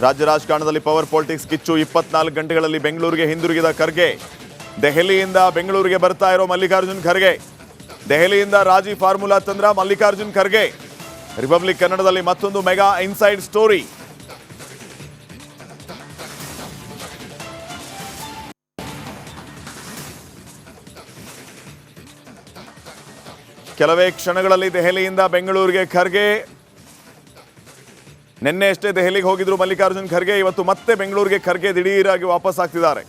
ರಾಜ್ಯ ರಾಜಕಾರಣದಲ್ಲಿ power politics ಕಿಚ್ಚು 24 ಗಂಟೆಗಳಲ್ಲಿ ಬೆಂಗಳೂರಿಗೆ ಹಿಂದಿರುಗಿದ ಖರ್ಗೆ. ದೆಹಲಿಯಿಂದ ಬೆಂಗಳೂರಿಗೆ ಬರ್ತಾ ಇರೋ ಮಲ್ಲಿಕಾರ್ಜುನ್ ಖರ್ಗೆ. ದೆಹಲಿಯಿಂದ ರಾಜಿ ಫಾರ್ಮುಲಾ ತಂದ್ರ ಮಲ್ಲಿಕಾರ್ಜುನ್ ಖರ್ಗೆ. ರಿಪಬ್ಲಿಕ್ ಕನ್ನಡದಲ್ಲಿ ಮತ್ತೊಂದು ಮೆಗಾ ಇನ್ಸೈಡ್ ಸ್ಟೋರಿ. ಕೆಲವೇ ಕ್ಷಣಗಳಲ್ಲಿ ದೆಹಲಿಯಿಂದ ಬೆಂಗಳೂರಿಗೆ ಖರ್ಗೆ. ನಿನ್ನೆ ಅಷ್ಟೇ ದೆಹಲಿಗೆ ಹೋಗಿದ್ರು ಮಲ್ಲಿಕಾರ್ಜುನ್ ಖರ್ಗೆ. ಇವತ್ತು ಮತ್ತೆ ಬೆಂಗಳೂರಿಗೆ ಖರ್ಗೆ ದಿಢೀರಾಗಿ ವಾಪಸ್ ಆಗ್ತಿದ್ದಾರೆ.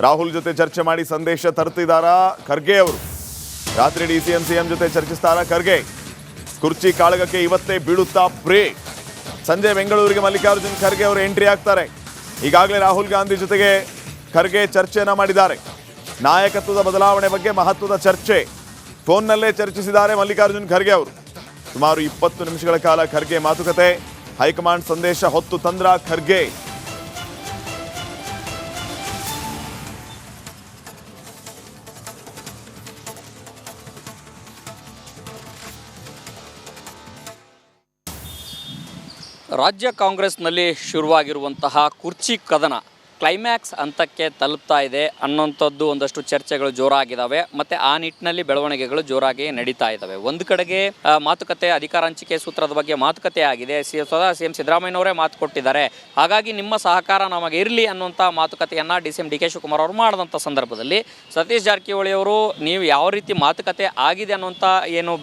ರಾಹುಲ್ ಜೊತೆ ಚರ್ಚೆ ಮಾಡಿ ಸಂದೇಶ ತರ್ತಿದ್ದಾರಾ ಖರ್ಗೆ ಅವರು? ರಾತ್ರಿ ಡಿಸಿಎಂ ಸಿಎಂ ಜೊತೆ ಚರ್ಚಿಸ್ತಾರಾ ಖರ್ಗೆ? ಕುರ್ಚಿ ಕಾಳಗಕ್ಕೆ ಇವತ್ತೇ ಬೀಳುತ್ತಾ ಬ್ರೇಕ್. ಸಂಜೆ ಬೆಂಗಳೂರಿಗೆ ಮಲ್ಲಿಕಾರ್ಜುನ್ ಖರ್ಗೆ ಅವರು ಎಂಟ್ರಿ ಆಗ್ತಾರೆ. ಈಗಾಗಲೇ ರಾಹುಲ್ ಗಾಂಧಿ ಜೊತೆಗೆ ಖರ್ಗೆ ಚರ್ಚೆಯನ್ನ ಮಾಡಿದ್ದಾರೆ. ನಾಯಕತ್ವದ ಬದಲಾವಣೆ ಬಗ್ಗೆ ಮಹತ್ವದ ಚರ್ಚೆ ಫೋನ್ನಲ್ಲೇ ಚರ್ಚಿಸಿದ್ದಾರೆ ಮಲ್ಲಿಕಾರ್ಜುನ್ ಖರ್ಗೆ ಅವರು. ಸುಮಾರು 20 ನಿಮಿಷಗಳ ಕಾಲ ಖರ್ಗೆ ಮಾತುಕತೆ. ಹೈಕಮಾಂಡ್ ಸಂದೇಶ ಹೊತ್ತು ತಂದ್ರ ಖರ್ಗೆ. ರಾಜ್ಯ ಕಾಂಗ್ರೆಸ್ನಲ್ಲಿ ಶುರುವಾಗಿರುವಂತಹ ಕುರ್ಚಿ ಕದನ ಕ್ಲೈಮ್ಯಾಕ್ಸ್ ಹಂತಕ್ಕೆ ತಲುಪ್ತಾ ಇದೆ ಅನ್ನೋಂಥದ್ದು ಒಂದಷ್ಟು ಚರ್ಚೆಗಳು ಜೋರಾಗಿದ್ದಾವೆ. ಮತ್ತು ಆ ನಿಟ್ಟಿನಲ್ಲಿ ಬೆಳವಣಿಗೆಗಳು ಜೋರಾಗಿ ನಡೀತಾ ಇದ್ದಾವೆ. ಒಂದು ಕಡೆಗೆ ಮಾತುಕತೆ, ಅಧಿಕಾರ ಹಂಚಿಕೆ ಸೂತ್ರದ ಬಗ್ಗೆ ಮಾತುಕತೆ ಆಗಿದೆ. ಸ್ವತಃ ಸಿ ಎಂ ಸಿದ್ದರಾಮಯ್ಯನವರೇ ಮಾತು ಕೊಟ್ಟಿದ್ದಾರೆ. ಹಾಗಾಗಿ ನಿಮ್ಮ ಸಹಕಾರ ನಮಗೆ ಇರಲಿ ಅನ್ನುವಂಥ ಮಾತುಕತೆಯನ್ನು ಡಿ ಕೆ ಶಿವಕುಮಾರ್ ಅವರು ಮಾಡಿದಂಥ ಸಂದರ್ಭದಲ್ಲಿ ಸತೀಶ್ ಜಾರಕಿಹೊಳಿ ಅವರು ನೀವು ಯಾವ ರೀತಿ ಮಾತುಕತೆ ಆಗಿದೆ ಅನ್ನುವಂಥ ಏನು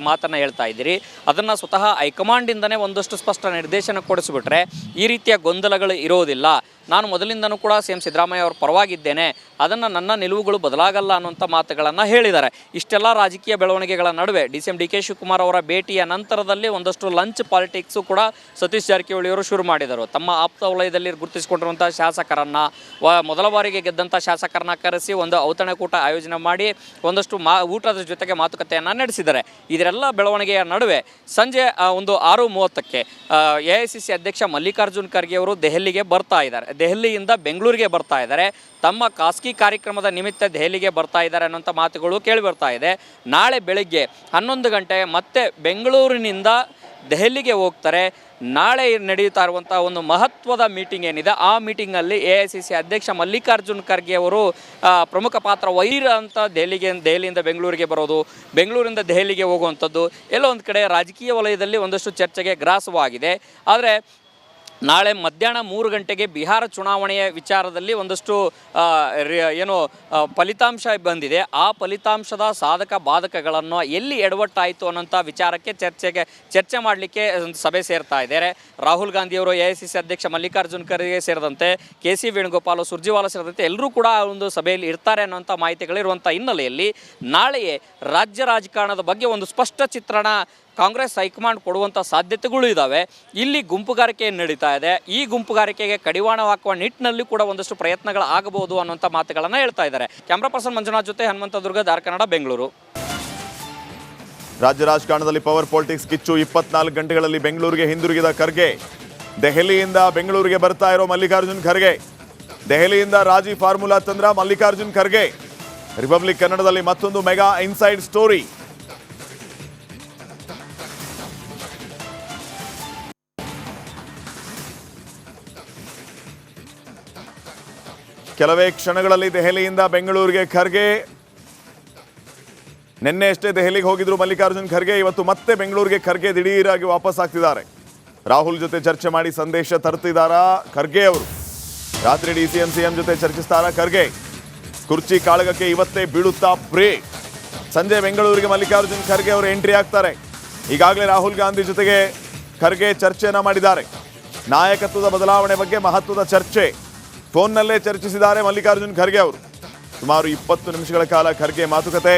ಮಾತನ್ನು ಹೇಳ್ತಾ ಇದ್ದೀರಿ, ಅದನ್ನು ಸ್ವತಃ ಹೈಕಮಾಂಡಿಂದನೇ ಒಂದಷ್ಟು ಸ್ಪಷ್ಟ ನಿರ್ದೇಶನ ಕೊಡಿಸಿಬಿಟ್ರೆ ಈ ರೀತಿಯ ಗೊಂದಲಗಳು ಇರೋದಿಲ್ಲ. ನಾನು ಮೊದಲಿಂದನೂ ಕೂಡ ಸಿ ಎಂ ಸಿದ್ದರಾಮಯ್ಯ ಅವ್ರ ಪರವಾಗಿದ್ದೇನೆ, ಅದನ್ನು ನನ್ನ ನಿಲುವುಗಳು ಬದಲಾಗಲ್ಲ ಅನ್ನುವಂಥ ಮಾತುಗಳನ್ನು ಹೇಳಿದ್ದಾರೆ. ಇಷ್ಟೆಲ್ಲ ರಾಜಕೀಯ ಬೆಳವಣಿಗೆಗಳ ನಡುವೆ ಡಿ ಕೆ ಶಿವಕುಮಾರ್ ಅವರ ಭೇಟಿಯ ನಂತರದಲ್ಲಿ ಒಂದಷ್ಟು ಲಂಚ್ ಪಾಲಿಟಿಕ್ಸು ಕೂಡ ಸತೀಶ್ ಜಾರಕಿಹೊಳಿ ಅವರು ಶುರು ಮಾಡಿದರು. ತಮ್ಮ ಆಪ್ತ ವಲಯದಲ್ಲಿ ಗುರುತಿಸಿಕೊಂಡಿರುವಂಥ ಶಾಸಕರನ್ನು, ಮೊದಲ ಬಾರಿಗೆ ಗೆದ್ದಂಥ ಶಾಸಕರನ್ನ ಕರೆಸಿ ಒಂದು ಔತಣಕೂಟ ಆಯೋಜನೆ ಮಾಡಿ ಒಂದಷ್ಟು ಊಟದ ಜೊತೆಗೆ ಮಾತುಕತೆಯನ್ನು ನಡೆಸಿದ್ದಾರೆ. ಇದರೆಲ್ಲ ಬೆಳವಣಿಗೆಯ ನಡುವೆ ಸಂಜೆ ಒಂದು 6:30ಕ್ಕೆ AICC ಅಧ್ಯಕ್ಷ ಮಲ್ಲಿಕಾರ್ಜುನ್ ಖರ್ಗೆ ಅವರು ದೆಹಲಿಗೆ ಬರ್ತಾ ಇದ್ದಾರೆ. ದೆಹಲಿಯಿಂದ ಬೆಂಗಳೂರಿಗೆ ಬರ್ತಾ ಇದ್ದಾರೆ. ತಮ್ಮ ಖಾಸಗಿ ಕಾರ್ಯಕ್ರಮದ ನಿಮಿತ್ತ ದೆಹಲಿಗೆ ಬರ್ತಾ ಇದ್ದಾರೆ ಅನ್ನೋಂಥ ಮಾತುಗಳು ಕೇಳಿ ಬರ್ತಾ ಇದೆ. ನಾಳೆ ಬೆಳಗ್ಗೆ 11 ಗಂಟೆ ಮತ್ತೆ ಬೆಂಗಳೂರಿನಿಂದ ದೆಹಲಿಗೆ ಹೋಗ್ತಾರೆ. ನಾಳೆ ನಡೆಯುತ್ತಾ ಇರುವಂಥ ಒಂದು ಮಹತ್ವದ ಮೀಟಿಂಗ್ ಏನಿದೆ, ಆ ಮೀಟಿಂಗಲ್ಲಿ AICC ಅಧ್ಯಕ್ಷ ಮಲ್ಲಿಕಾರ್ಜುನ್ ಖರ್ಗೆ ಅವರು ಪ್ರಮುಖ ಪಾತ್ರ ಅಂತ ದೆಹಲಿಯಿಂದ ಬೆಂಗಳೂರಿಗೆ ಬರೋದು, ಬೆಂಗಳೂರಿಂದ ದೆಹಲಿಗೆ ಹೋಗುವಂಥದ್ದು ಎಲ್ಲೋ ಒಂದು ಕಡೆ ರಾಜಕೀಯ ವಲಯದಲ್ಲಿ ಒಂದಷ್ಟು ಚರ್ಚೆಗೆ ಗ್ರಾಸವಾಗಿದೆ. ಆದರೆ ನಾಳೆ ಮಧ್ಯಾಹ್ನ 3 ಗಂಟೆಗೆ ಬಿಹಾರ ಚುನಾವಣೆಯ ವಿಚಾರದಲ್ಲಿ ಒಂದಷ್ಟು ಫಲಿತಾಂಶ ಬಂದಿದೆ. ಆ ಫಲಿತಾಂಶದ ಸಾಧಕ ಬಾಧಕಗಳನ್ನು ಎಲ್ಲಿ ಎಡವಟ್ಟಾಯಿತು ಅನ್ನೋಂಥ ವಿಚಾರಕ್ಕೆ ಚರ್ಚೆ ಮಾಡಲಿಕ್ಕೆ ಸಭೆ ಸೇರ್ತಾ ಇದ್ದಾರೆ. ರಾಹುಲ್ ಗಾಂಧಿಯವರು AICC ಅಧ್ಯಕ್ಷ ಮಲ್ಲಿಕಾರ್ಜುನ್ ಖರ್ಗೆ ಸೇರಿದಂತೆ KC ವೇಣುಗೋಪಾಲ್, ಸುರ್ಜೇವಾಲಾ ಸೇರಿದಂತೆ ಎಲ್ಲರೂ ಕೂಡ ಒಂದು ಸಭೆಯಲ್ಲಿ ಇರ್ತಾರೆ ಅನ್ನೋಂಥ ಮಾಹಿತಿಗಳಿರುವಂಥ ಹಿನ್ನೆಲೆಯಲ್ಲಿ ನಾಳೆಯೇ ರಾಜ್ಯ ರಾಜಕಾರಣದ ಬಗ್ಗೆ ಒಂದು ಸ್ಪಷ್ಟ ಚಿತ್ರಣ ಕಾಂಗ್ರೆಸ್ ಹೈಕಮಾಂಡ್ ಕೊಡುವಂಥ ಸಾಧ್ಯತೆಗಳು ಇದ್ದಾವೆ. ಇಲ್ಲಿ ಗುಂಪುಗಾರಿಕೆ ನಡೀತಾ ಇದೆ. ಈ ಗುಂಪುಗಾರಿಕೆಗೆ ಕಡಿವಾಣ ಹಾಕುವ ನಿಟ್ಟಿನಲ್ಲಿ ಕೂಡ ಒಂದಷ್ಟು ಪ್ರಯತ್ನಗಳು ಆಗಬಹುದು ಅನ್ನುವಂಥ ಮಾತುಗಳನ್ನು ಹೇಳ್ತಾ ಇದ್ದಾರೆ. ಕ್ಯಾಮ್ರಾ ಪರ್ಸನ್ ಮಂಜುನಾಥ್ ಜೊತೆ ಹನುಮಂತ ದುರ್ಗ, ದಾರ್ ಕನ್ನಡ, ಬೆಂಗಳೂರು. ರಾಜ್ಯ ರಾಜಕಾರಣದಲ್ಲಿ ಪವರ್ ಪಾಲಿಟಿಕ್ಸ್ ಕಿಚ್ಚು 24 ಗಂಟೆಗಳಲ್ಲಿ ಬೆಂಗಳೂರಿಗೆ ಹಿಂದಿರುಗಿದ ಖರ್ಗೆ. ದೆಹಲಿಯಿಂದ ಬೆಂಗಳೂರಿಗೆ ಬರ್ತಾ ಇರೋ ಮಲ್ಲಿಕಾರ್ಜುನ್ ಖರ್ಗೆ. ದೆಹಲಿಯಿಂದ ರಾಜಿ ಫಾರ್ಮುಲಾ ತಂದ್ರ ಮಲ್ಲಿಕಾರ್ಜುನ್ ಖರ್ಗೆ. ರಿಪಬ್ಲಿಕ್ ಕನ್ನಡದಲ್ಲಿ ಮತ್ತೊಂದು ಮೆಗಾ ಇನ್ಸೈಡ್ ಸ್ಟೋರಿ. ಕೆಲವೇ ಕ್ಷಣಗಳಲ್ಲಿ ದೆಹಲಿಯಿಂದ ಬೆಂಗಳೂರಿಗೆ ಖರ್ಗೆ. ನಿನ್ನೆ ಅಷ್ಟೇ ದೆಹಲಿಗೆ ಹೋಗಿದ್ರು ಮಲ್ಲಿಕಾರ್ಜುನ್ ಖರ್ಗೆ. ಇವತ್ತು ಮತ್ತೆ ಬೆಂಗಳೂರಿಗೆ ಖರ್ಗೆ ದಿಢೀರಾಗಿ ವಾಪಸ್ ಆಗ್ತಿದ್ದಾರೆ. ರಾಹುಲ್ ಜೊತೆ ಚರ್ಚೆ ಮಾಡಿ ಸಂದೇಶ ತರ್ತಿದ್ದಾರಾ ಖರ್ಗೆ ಅವರು? ರಾತ್ರಿ ಡಿಸಿಎಂ ಸಿಎಂ ಜೊತೆ ಚರ್ಚಿಸ್ತಾರಾ ಖರ್ಗೆ? ಕುರ್ಚಿ ಕಾಳಗಕ್ಕೆ ಇವತ್ತೇ ಬೀಳುತ್ತಾ ಬ್ರೇಕ್. ಸಂಜೆ ಬೆಂಗಳೂರಿಗೆ ಮಲ್ಲಿಕಾರ್ಜುನ್ ಖರ್ಗೆ ಅವರು ಎಂಟ್ರಿ ಆಗ್ತಾರೆ. ಈಗಾಗಲೇ ರಾಹುಲ್ ಗಾಂಧಿ ಜೊತೆಗೆ ಖರ್ಗೆ ಚರ್ಚೆಯನ್ನ ಮಾಡಿದ್ದಾರೆ. ನಾಯಕತ್ವದ ಬದಲಾವಣೆ ಬಗ್ಗೆ ಮಹತ್ವದ ಚರ್ಚೆ ಫೋನ್ನಲ್ಲೇ ಚರ್ಚಿಸಿದ್ದಾರೆ ಮಲ್ಲಿಕಾರ್ಜುನ್ ಖರ್ಗೆ ಅವರು. ಸುಮಾರು 20 ನಿಮಿಷಗಳ ಕಾಲ ಖರ್ಗೆ ಮಾತುಕತೆ.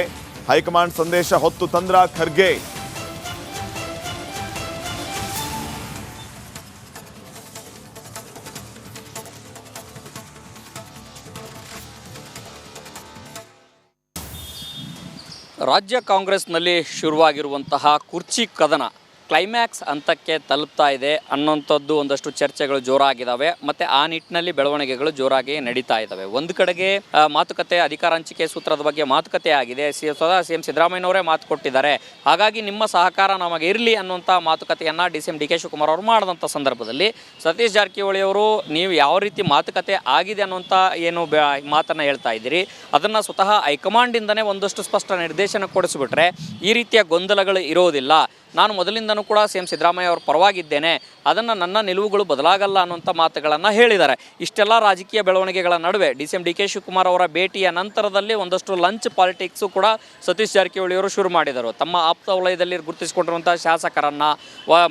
ಹೈಕಮಾಂಡ್ ಸಂದೇಶ ಹೊತ್ತು ತಂದ್ರ ಖರ್ಗೆ. ರಾಜ್ಯ ಕಾಂಗ್ರೆಸ್ನಲ್ಲಿ ಶುರುವಾಗಿರುವಂತಹ ಕುರ್ಚಿ ಕದನ ಕ್ಲೈಮ್ಯಾಕ್ಸ್ ಹಂತಕ್ಕೆ ತಲುಪ್ತಾ ಇದೆ ಅನ್ನೋಂಥದ್ದು ಒಂದಷ್ಟು ಚರ್ಚೆಗಳು ಜೋರಾಗಿದ್ದಾವೆ ಮತ್ತು ಆ ನಿಟ್ಟಿನಲ್ಲಿ ಬೆಳವಣಿಗೆಗಳು ಜೋರಾಗಿ ನಡೀತಾ ಇದ್ದಾವೆ. ಒಂದು ಕಡೆಗೆ ಮಾತುಕತೆ ಅಧಿಕಾರ ಹಂಚಿಕೆ ಸೂತ್ರದ ಬಗ್ಗೆ ಮಾತುಕತೆ ಆಗಿದೆ. ಸ್ವತಃ CM ಸಿದ್ದರಾಮಯ್ಯನವರೇ ಮಾತು ಕೊಟ್ಟಿದ್ದಾರೆ. ಹಾಗಾಗಿ ನಿಮ್ಮ ಸಹಕಾರ ನಮಗೆ ಇರಲಿ ಅನ್ನುವಂಥ ಮಾತುಕತೆಯನ್ನು CM DK ಶಿವಕುಮಾರ್ ಅವರು ಮಾಡಿದಂಥ ಸಂದರ್ಭದಲ್ಲಿ ಸತೀಶ್ ಜಾರಕಿಹೊಳಿ ಅವರು ನೀವು ಯಾವ ರೀತಿ ಮಾತುಕತೆ ಆಗಿದೆ ಅನ್ನುವಂಥ ಏನು ಮಾತನ್ನು ಹೇಳ್ತಾ ಇದ್ದೀರಿ, ಅದನ್ನು ಸ್ವತಃ ಹೈಕಮಾಂಡಿಂದನೇ ಒಂದಷ್ಟು ಸ್ಪಷ್ಟ ನಿರ್ದೇಶನ ಕೊಡಿಸ್ಬಿಟ್ರೆ ಈ ರೀತಿಯ ಗೊಂದಲಗಳು ಇರೋದಿಲ್ಲ. ನಾನು ಮೊದಲಿಂದನೂ ಕೂಡ CM ಸಿದ್ದರಾಮಯ್ಯ ಅವರ ಪರವಾಗಿದ್ದೇನೆ, ಅದನ್ನು ನನ್ನ ನಿಲುವುಗಳು ಬದಲಾಗಲ್ಲ ಅನ್ನುವಂಥ ಮಾತುಗಳನ್ನು ಹೇಳಿದ್ದಾರೆ. ಇಷ್ಟೆಲ್ಲ ರಾಜಕೀಯ ಬೆಳವಣಿಗೆಗಳ ನಡುವೆ CM DK ಶಿವಕುಮಾರ್ ಅವರ ಭೇಟಿಯ ನಂತರದಲ್ಲಿ ಒಂದಷ್ಟು ಲಂಚ್ ಪಾಲಿಟಿಕ್ಸು ಕೂಡ ಸತೀಶ್ ಜಾರಕಿಹೊಳಿ ಅವರು ಶುರು ಮಾಡಿದರು. ತಮ್ಮ ಆಪ್ತ ವಲಯದಲ್ಲಿ ಗುರುತಿಸಿಕೊಂಡಿರುವಂಥ ಶಾಸಕರನ್ನು,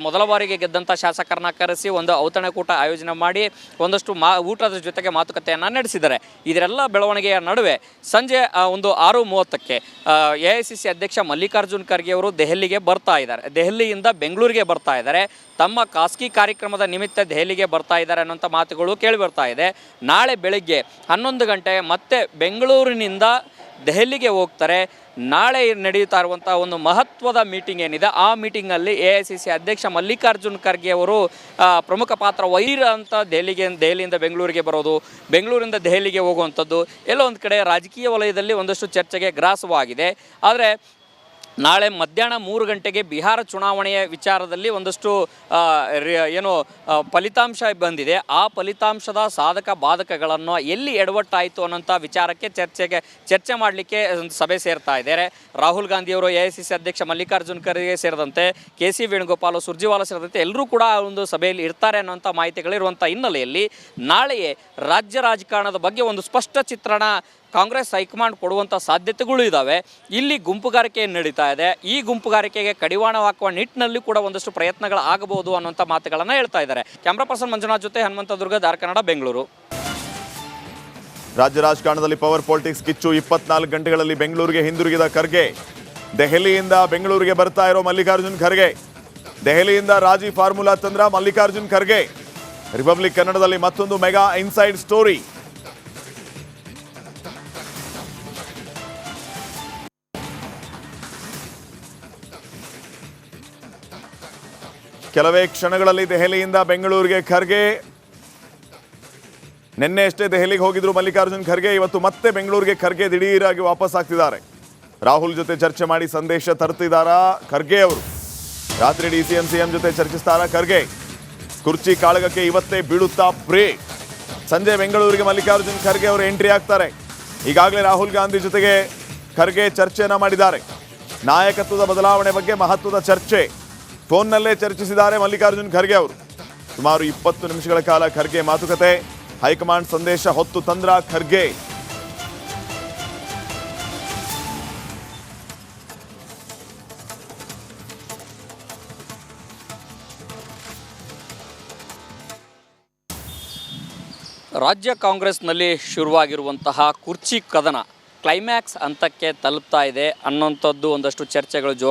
ಮೊದಲ ಬಾರಿಗೆ ಗೆದ್ದಂಥ ಶಾಸಕರನ್ನ ಕರೆಸಿ ಒಂದು ಔತಣಕೂಟ ಆಯೋಜನೆ ಮಾಡಿ ಒಂದಷ್ಟು ಊಟದ ಜೊತೆಗೆ ಮಾತುಕತೆಯನ್ನು ನಡೆಸಿದ್ದಾರೆ. ಇದರೆಲ್ಲ ಬೆಳವಣಿಗೆಯ ನಡುವೆ ಸಂಜೆ ಒಂದು 6:30ಕ್ಕೆ AICC ಅಧ್ಯಕ್ಷ ಮಲ್ಲಿಕಾರ್ಜುನ್ ಖರ್ಗೆ ಅವರು ದೆಹಲಿಗೆ ಬರ್ತಾ ಇದ್ದಾರೆ. ದೆಹಲಿಯಿಂದ ಬೆಂಗಳೂರಿಗೆ ಬರ್ತಾ ಇದ್ದಾರೆ. ತಮ್ಮ ಖಾಸಗಿ ಕಾರ್ಯಕ್ರಮದ ನಿಮಿತ್ತ ದೆಹಲಿಗೆ ಬರ್ತಾ ಇದ್ದಾರೆ ಅನ್ನೋಂಥ ಮಾತುಗಳು ಕೇಳಿ ಬರ್ತಾ ಇದೆ. ನಾಳೆ ಬೆಳಗ್ಗೆ 11 ಗಂಟೆ ಮತ್ತೆ ಬೆಂಗಳೂರಿನಿಂದ ದೆಹಲಿಗೆ ಹೋಗ್ತಾರೆ. ನಾಳೆ ನಡೆಯುತ್ತಾ ಇರುವಂಥ ಒಂದು ಮಹತ್ವದ ಮೀಟಿಂಗ್ ಏನಿದೆ, ಆ ಮೀಟಿಂಗಲ್ಲಿ AICC ಅಧ್ಯಕ್ಷ ಮಲ್ಲಿಕಾರ್ಜುನ್ ಖರ್ಗೆ ಅವರು ಪ್ರಮುಖ ಪಾತ್ರ ಅಂತ ದೆಹಲಿಯಿಂದ ಬೆಂಗಳೂರಿಗೆ ಬರೋದು, ಬೆಂಗಳೂರಿಂದ ದೆಹಲಿಗೆ ಹೋಗುವಂಥದ್ದು ಎಲ್ಲೋ ಒಂದು ಕಡೆ ರಾಜಕೀಯ ವಲಯದಲ್ಲಿ ಒಂದಷ್ಟು ಚರ್ಚೆಗೆ ಗ್ರಾಸವಾಗಿದೆ. ಆದರೆ ನಾಳೆ ಮಧ್ಯಾಹ್ನ 3 ಗಂಟೆಗೆ ಬಿಹಾರ ಚುನಾವಣೆಯ ವಿಚಾರದಲ್ಲಿ ಒಂದಷ್ಟು ಫಲಿತಾಂಶ ಬಂದಿದೆ. ಆ ಫಲಿತಾಂಶದ ಸಾಧಕ ಬಾಧಕಗಳನ್ನು ಎಲ್ಲಿ ಎಡವಟ್ಟಾಯಿತು ಅನ್ನೋಂಥ ವಿಚಾರಕ್ಕೆ ಚರ್ಚೆ ಮಾಡಲಿಕ್ಕೆ ಸಭೆ ಸೇರ್ತಾ ಇದ್ದಾರೆ. ರಾಹುಲ್ ಗಾಂಧಿಯವರು AICC ಅಧ್ಯಕ್ಷ ಮಲ್ಲಿಕಾರ್ಜುನ್ ಖರ್ಗೆ ಸೇರಿದಂತೆ KC ವೇಣುಗೋಪಾಲ್, ಸುರ್ಜಿವಾಲ ಸೇರಿದಂತೆ ಎಲ್ಲರೂ ಕೂಡ ಒಂದು ಸಭೆಯಲ್ಲಿ ಇರ್ತಾರೆ ಅನ್ನೋಂಥ ಮಾಹಿತಿಗಳಿರುವಂಥ ಹಿನ್ನೆಲೆಯಲ್ಲಿ ನಾಳೆಯೇ ರಾಜ್ಯ ರಾಜಕಾರಣದ ಬಗ್ಗೆ ಒಂದು ಸ್ಪಷ್ಟ ಚಿತ್ರಣ ಕಾಂಗ್ರೆಸ್ ಹೈಕಮಾಂಡ್ ಕೊಡುವಂಥ ಸಾಧ್ಯತೆಗಳು ಇದ್ದಾವೆ. ಇಲ್ಲಿ ಗುಂಪುಗಾರಿಕೆ ನಡೀತಾ ಇದೆ. ಈ ಗುಂಪುಗಾರಿಕೆಗೆ ಕಡಿವಾಣ ಹಾಕುವ ನಿಟ್ಟಿನಲ್ಲಿ ಕೂಡ ಒಂದಷ್ಟು ಪ್ರಯತ್ನಗಳು ಆಗಬಹುದು ಅನ್ನುವಂಥ ಮಾತುಗಳನ್ನು ಹೇಳ್ತಾ ಇದ್ದಾರೆ. ಕ್ಯಾಮ್ರಾ ಪರ್ಸನ್ ಮಂಜುನಾಥ್ ಜೊತೆ ಹನುಮಂತ ದುರ್ಗ, ದಾರ್ ಕನ್ನಡ, ಬೆಂಗಳೂರು. ರಾಜ್ಯ ರಾಜಕಾರಣದಲ್ಲಿ ಪವರ್ ಪಾಲಿಟಿಕ್ಸ್ ಕಿಚ್ಚು. 24 ಗಂಟೆಗಳಲ್ಲಿ ಬೆಂಗಳೂರಿಗೆ ಹಿಂದಿರುಗಿದ ಖರ್ಗೆ, ದೆಹಲಿಯಿಂದ ಬೆಂಗಳೂರಿಗೆ ಬರ್ತಾ ಇರೋ ಮಲ್ಲಿಕಾರ್ಜುನ್ ಖರ್ಗೆ, ದೆಹಲಿಯಿಂದ ರಾಜಿ ಫಾರ್ಮುಲಾ ತಂದ್ರ ಮಲ್ಲಿಕಾರ್ಜುನ್ ಖರ್ಗೆ. ರಿಪಬ್ಲಿಕ್ ಕನ್ನಡದಲ್ಲಿ ಮತ್ತೊಂದು ಮೆಗಾ ಇನ್ಸೈಡ್ ಸ್ಟೋರಿ. ಕೆಲವೇ ಕ್ಷಣಗಳಲ್ಲಿ ದೆಹಲಿಯಿಂದ ಬೆಂಗಳೂರಿಗೆ ಖರ್ಗೆ. ನಿನ್ನೆ ಅಷ್ಟೇ ದೆಹಲಿಗೆ ಹೋಗಿದ್ರು ಮಲ್ಲಿಕಾರ್ಜುನ್ ಖರ್ಗೆ. ಇವತ್ತು ಮತ್ತೆ ಬೆಂಗಳೂರಿಗೆ ಖರ್ಗೆ ದಿಢೀರಾಗಿ ವಾಪಸ್ ಆಗ್ತಿದ್ದಾರೆ. ರಾಹುಲ್ ಜೊತೆ ಚರ್ಚೆ ಮಾಡಿ ಸಂದೇಶ ತರ್ತಿದ್ದಾರಾ ಖರ್ಗೆ ಅವರು? ರಾತ್ರಿ DCM CM ಜೊತೆ ಚರ್ಚಿಸ್ತಾರಾ ಖರ್ಗೆ? ಕುರ್ಚಿ ಕಾಳಗಕ್ಕೆ ಇವತ್ತೇ ಬೀಳುತ್ತಾ ಬ್ರೇಕ್. ಸಂಜೆ ಬೆಂಗಳೂರಿಗೆ ಮಲ್ಲಿಕಾರ್ಜುನ್ ಖರ್ಗೆ ಅವರು ಎಂಟ್ರಿ ಆಗ್ತಾರೆ. ಈಗಾಗಲೇ ರಾಹುಲ್ ಗಾಂಧಿ ಜೊತೆಗೆ ಖರ್ಗೆ ಚರ್ಚೆಯನ್ನ ಮಾಡಿದ್ದಾರೆ. ನಾಯಕತ್ವದ ಬದಲಾವಣೆ ಬಗ್ಗೆ ಮಹತ್ವದ ಚರ್ಚೆ ಫೋನ್ನಲ್ಲೇ ಚರ್ಚಿಸಿದ್ದಾರೆ ಮಲ್ಲಿಕಾರ್ಜುನ್ ಖರ್ಗೆ ಅವರು. ಸುಮಾರು 20 ನಿಮಿಷಗಳ ಕಾಲ ಖರ್ಗೆ ಮಾತುಕತೆ. ಹೈಕಮಾಂಡ್ ಸಂದೇಶ ಹೊತ್ತು ತಂದ್ರ ಖರ್ಗೆ. ರಾಜ್ಯ ಕಾಂಗ್ರೆಸ್ನಲ್ಲಿ ಶುರುವಾಗಿರುವಂತಹ ಕುರ್ಚಿ ಕದನ ಕ್ಲೈಮ್ಯಾಕ್ಸ್ ಹಂತಕ್ಕೆ ತಲುಪ್ತಾ ಇದೆ ಅನ್ನೋಂಥದ್ದು ಒಂದಷ್ಟು ಚರ್ಚೆಗಳು ಜೋರ